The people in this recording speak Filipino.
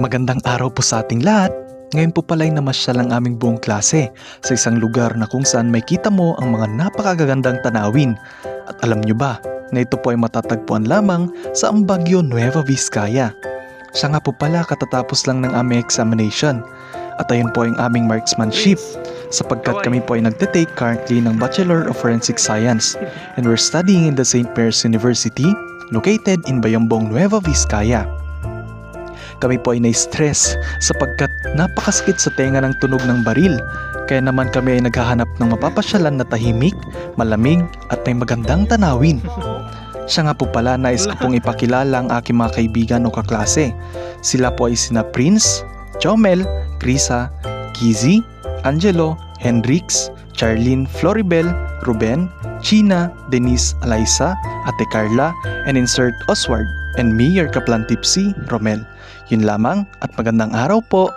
Magandang araw po sa ating lahat. Ngayon po pala'y namasyal ang aming buong klase sa isang lugar na kung saan may kita mo ang mga napakagagandang tanawin. At alam nyo ba na ito po ay matatagpuan lamang sa Ambagyo Nueva Vizcaya. Siya nga po pala katatapos lang ng aming examination. At ayun po ang aming marksmanship sapagkat kami po ay nagtitake currently ng Bachelor of Forensic Science and we're studying in the St. Mary's University located in Bayambong, Nueva Vizcaya. Kami po ay na-stress sapagkat napakasakit sa tenga ng tunog ng baril. Kaya naman kami ay naghahanap ng mapapasyalan na tahimik, malamig at may magandang tanawin. Siya nga po pala nais ko pong ipakilala ang aking mga kaibigan o kaklase. Sila po ay sina Prince, Chomel, Krisa, Kizzy, Angelo, Hendrix, Charlene, Floribel, Ruben, China, Denise, Alaysa, Ate Carla, and insert Oswald, and me, your kaplantipsi, Romel. Yun lamang at magandang araw po!